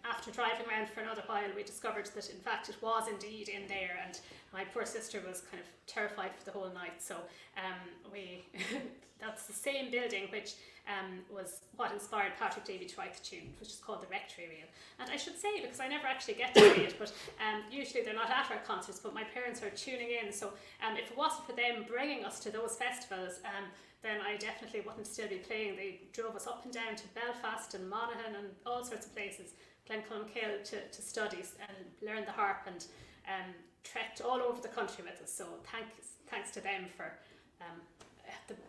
after driving around for another while, we discovered that in fact it was indeed in there, and my poor sister was kind of terrified for the whole night. So that's the same building which was what inspired Patrick Davey to write the tune, which is called the Rectory Reel. And I should say, because I never actually get to see it, but usually they're not at our concerts, but my parents are tuning in, so if it wasn't for them bringing us to those festivals, then I definitely wouldn't still be playing. They drove us up and down to Belfast and Monaghan and all sorts of places, Glencullen-Kale, to study and learn the harp, and trekked all over the country with us. So thanks to them for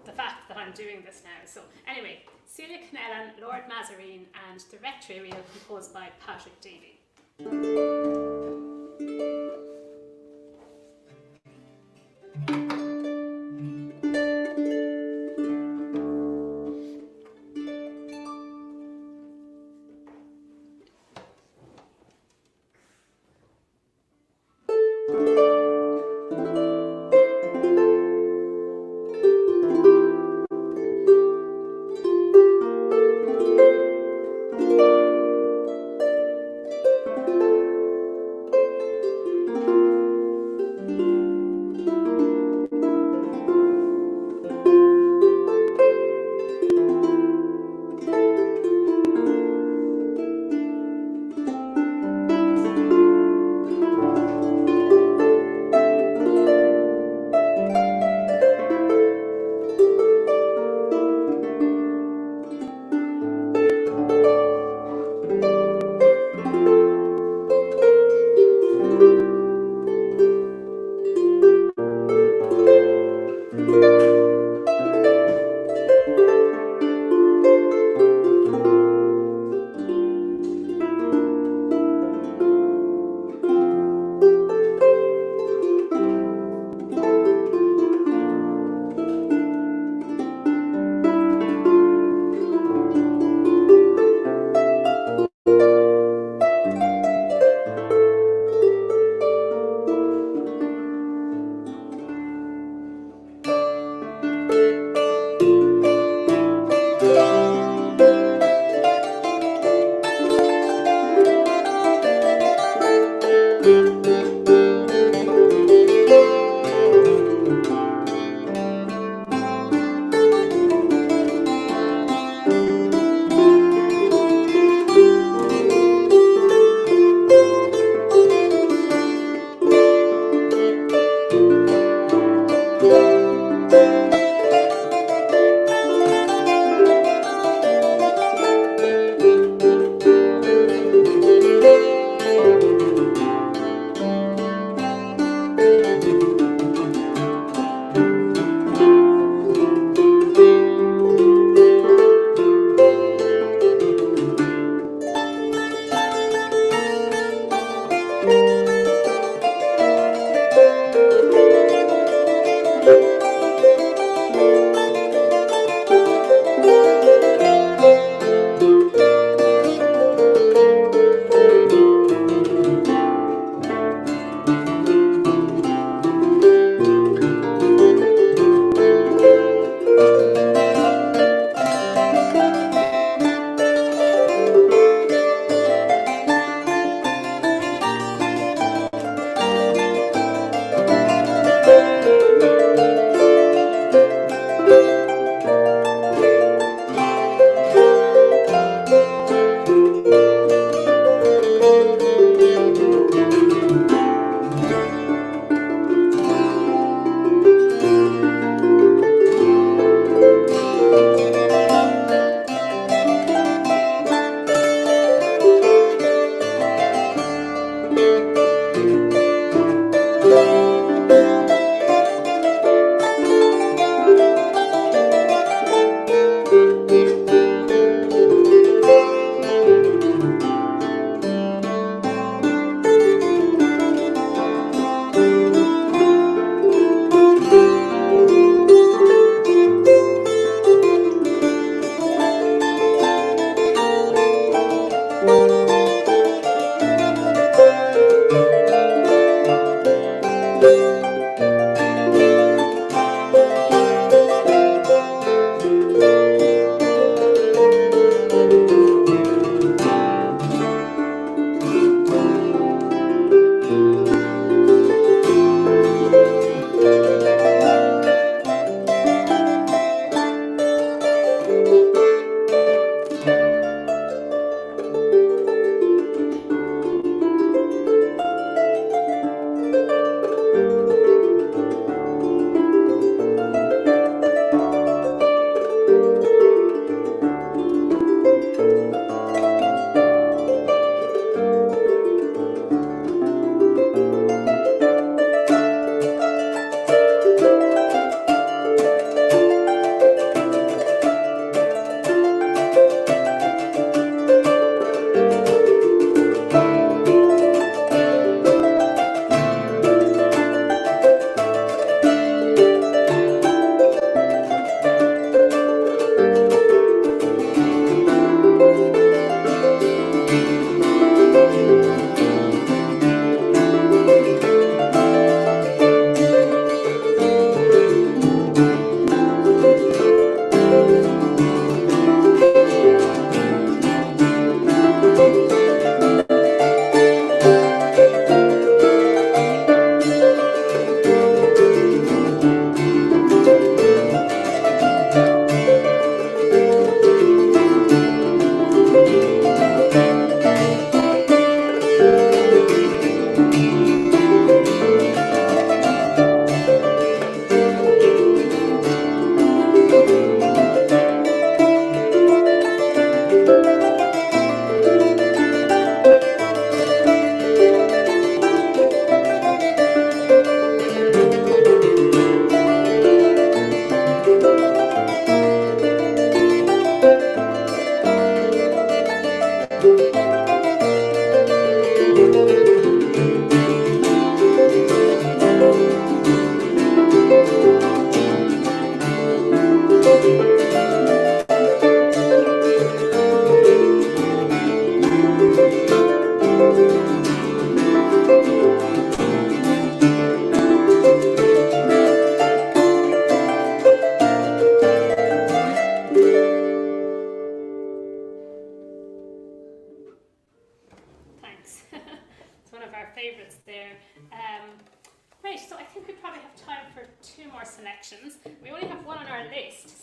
the fact that I'm doing this now. So anyway, Celia Connellan, Lord Mazarine, and the Rectory Reel, composed by Patrick Davey.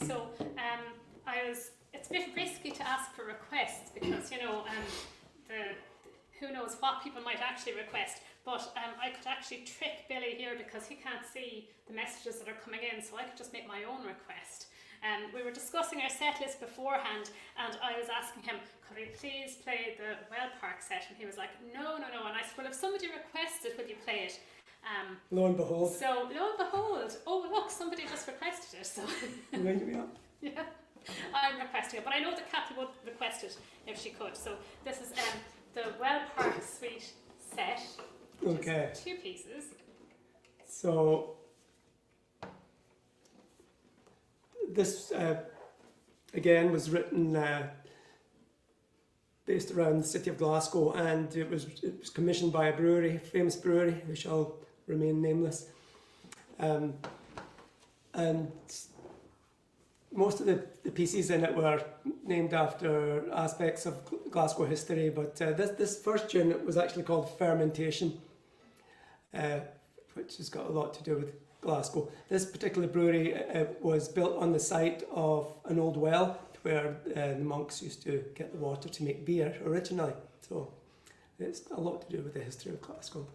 So it's a bit risky to ask for requests because, who knows what people might actually request. But I could actually trick Billy here because he can't see the messages that are coming in, so I could just make my own request. We were discussing our set list beforehand, and I was asking him, could we please play the Well Park set? And he was like, no. And I said, well, if somebody requests it, will you play it? Lo and behold. So, lo and behold, oh look, somebody just requested it. So, yeah, I'm requesting it, but I know that Kathy would request it if she could. So this is the Well Park Suite set, which is 2 pieces. So this again was written based around the city of Glasgow, and it was commissioned by a brewery, a famous brewery, who shall remain nameless. And most of the pieces in it were named after aspects of Glasgow history, but this first tune was actually called Fermentation, which has got a lot to do with Glasgow. This particular brewery was built on the site of an old well where the monks used to get the water to make beer originally. So it's a lot to do with the history of Glasgow.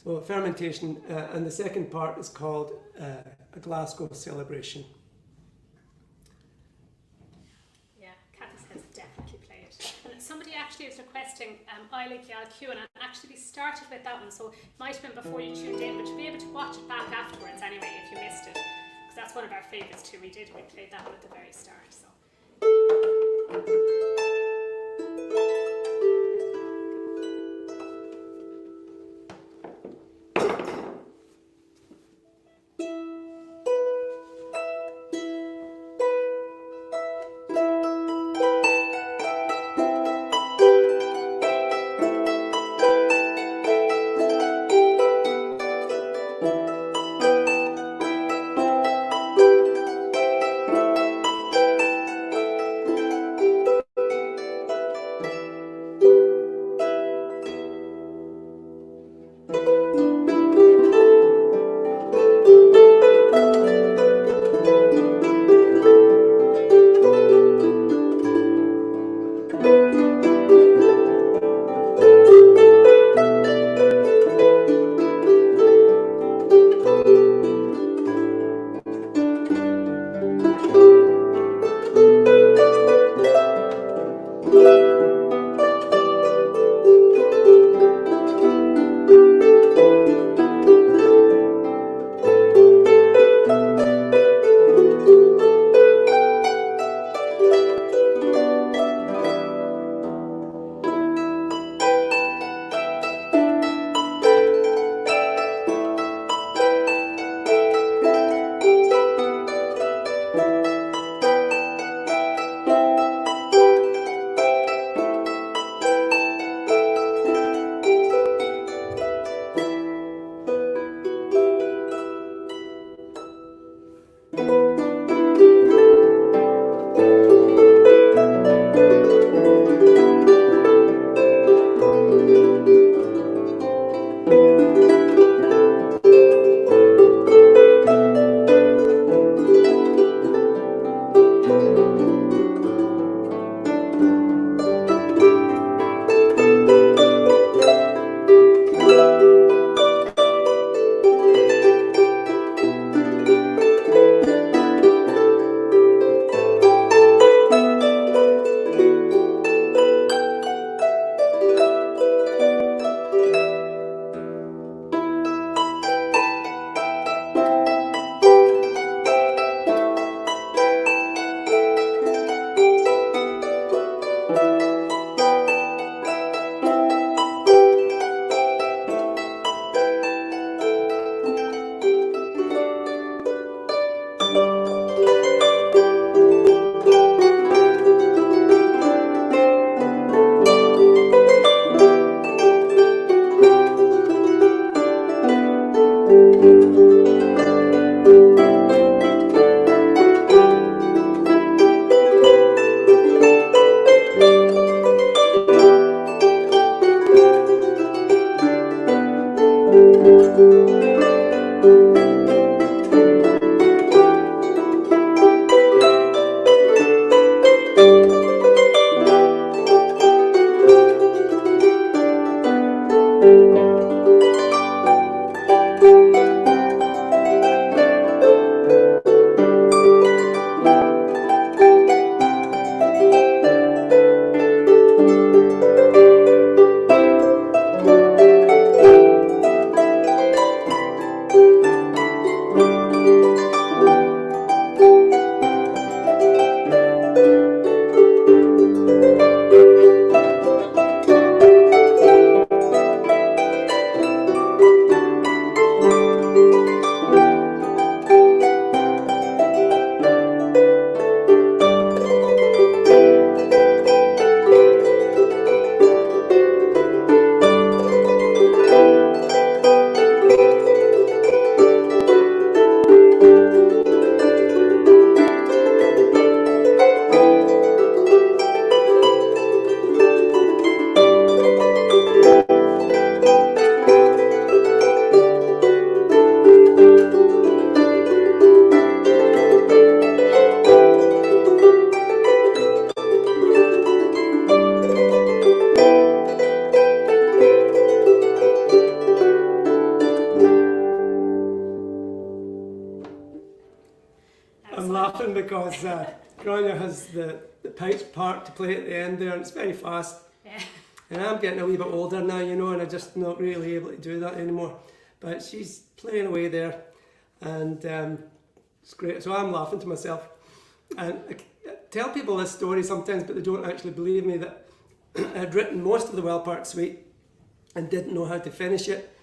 So fermentation, and the second part is called A Glasgow Celebration. Yeah, Kathy says definitely play it. And somebody actually is requesting Eile Gial Q, and actually we started with that one, so it might have been before you tuned in, but you'll be able to watch it back afterwards anyway if you missed it, because that's one of our favourites too. We played that one at the very start. So. laughing because Gráinne has the pipes part to play at the end there, and it's very fast. Yeah. And I'm getting a wee bit older now, you know, and I'm just not really able to do that anymore. But she's playing away there, and it's great. So I'm laughing to myself. And I tell people this story sometimes, but they don't actually believe me, that I'd written most of the Well Park Suite and didn't know how to finish it.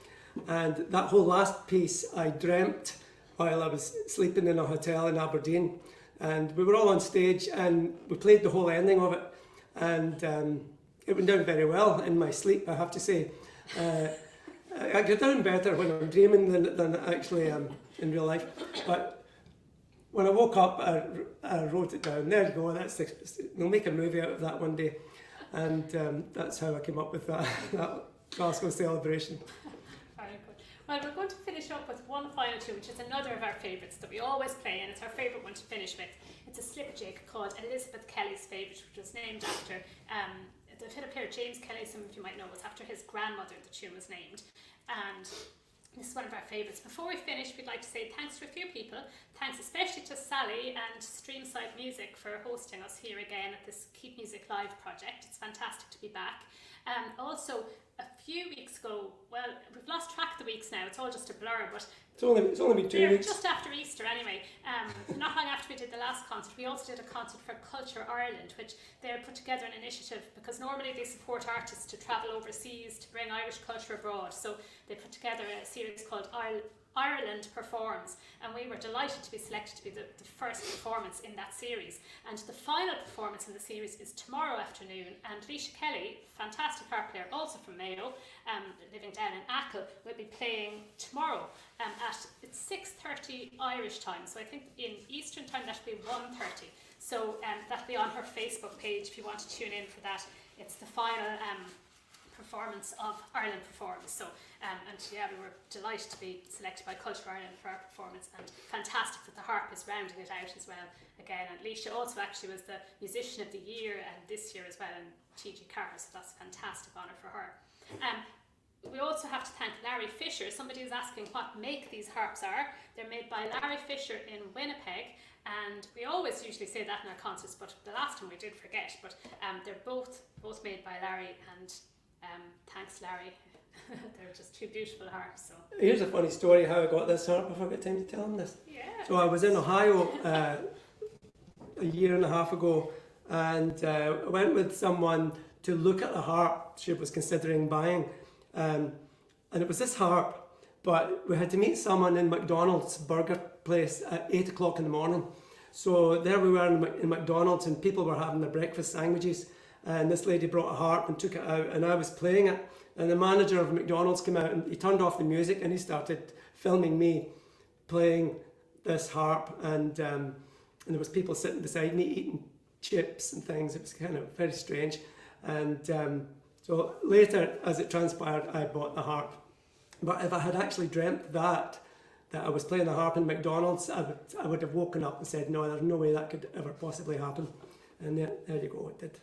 And that whole last piece I dreamt while I was sleeping in a hotel in Aberdeen. And we were all on stage and we played the whole ending of it. And it went down very well in my sleep, I have to say. I get down better when I'm dreaming than I actually am in real life. But when I woke up, I wrote it down. There you go. We'll make a movie out of that one day. And that's how I came up with that Glasgow celebration. Very good. Well, we're going to finish up with one final tune, which is another of our favourites that we always play, and it's our favourite one to finish with. It's a slipperjig called Elizabeth Kelly's Favourite, which was named after the fiddle player James Kelly. Some of you might know was after his grandmother the tune was named. And this is one of our favourites. Before we finish, we'd like to say thanks to a few people. Thanks especially to Sally and Streamside Music for hosting us here again at this Keep Music Live project. It's fantastic to be back. Also, a few weeks ago, well, we've lost track of the weeks now, it's all just a blur, but It's only been 2 weeks. just after Easter anyway. Not long after we did the last concert, we also did a concert for Culture Ireland, which they put together an initiative because normally they support artists to travel overseas to bring Irish culture abroad. So they put together a series called Ireland Performs, and we were delighted to be selected to be the first performance in that series. And the final performance in the series is tomorrow afternoon, and Laoise Kelly, fantastic harp player, also from Mayo, living down in Achill, will be playing tomorrow it's 6:30 Irish time, so I think in Eastern time that'll be 1:30. So that'll be on her Facebook page if you want to tune in for that. It's the final performance of Ireland Performs. So and yeah, we were delighted to be selected by Culture Ireland for our performance, and fantastic that the harp is rounding it out as well again. And Laoise also actually was the Musician of the Year this year as well in TG Carr, so that's a fantastic honour for her. We also have to thank Larry Fisher. Somebody is asking what make these harps are. They're made by Larry Fisher in Winnipeg, and we always usually say that in our concerts, but the last time we did forget. But they're both made by Larry, and thanks Larry. They're just two beautiful harps. So Here's a funny story how I got this harp, if I got time to tell them this. yeah. So I was in Ohio a year and a half ago, and I went with someone to look at a harp she was considering buying. And it was this harp, but we had to meet someone in McDonald's burger place at 8 o'clock in the morning. So there we were in McDonald's, and people were having their breakfast sandwiches, and this lady brought a harp and took it out, and I was playing it, and the manager of McDonald's came out and he turned off the music and he started filming me playing this harp, and there was people sitting beside me eating chips and things. It was kind of very strange. And so later, as it transpired, I bought the harp. But if I had actually dreamt that I was playing the harp in McDonald's, I would have woken up and said, no, there's no way that could ever possibly happen. And there you go, it did.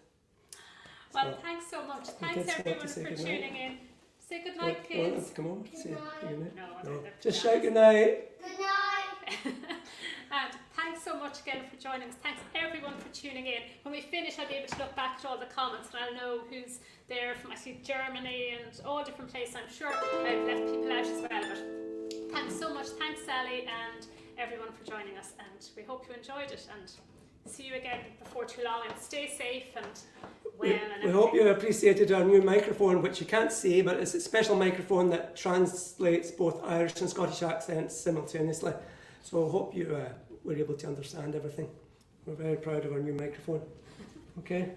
Well, thanks so much. Thanks everyone for tuning in. Say good night, kids. Come on, say good night. No. Just shout good night. Good night. And thanks so much again for joining us. Thanks everyone for tuning in. When we finish, I'll be able to look back at all the comments and I'll know who's there from, I see Germany and all different places. I'm sure I've left people out as well. But thanks so much. Thanks Sally and everyone for joining us. And we hope you enjoyed it. And see you again before too long. And stay safe and well. We hope you appreciated our new microphone, which you can't see, but it's a special microphone that translates both Irish and Scottish accents simultaneously. So I hope you were able to understand everything. We're very proud of our new microphone. Okay?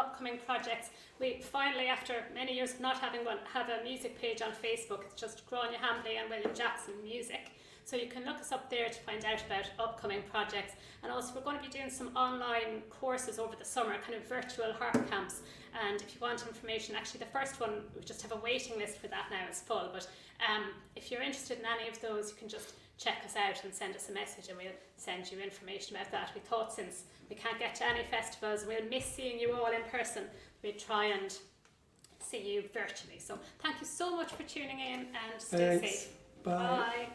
upcoming projects. We finally, after many years of not having one, have a music page on Facebook. It's just Grainne, Hambly and William Jackson Music. So you can look us up there to find out about upcoming projects. And also we're going to be doing some online courses over the summer, kind of virtual harp camps. And if you want information, actually the first one, we just have a waiting list for that now, it's full. But if you're interested in any of those, you can just check us out and send us a message and we'll send you information about that. We thought since we can't get to any festivals, we'll miss seeing you all in person, we'll try and see you virtually. So thank you so much for tuning in and stay safe. Bye. Bye.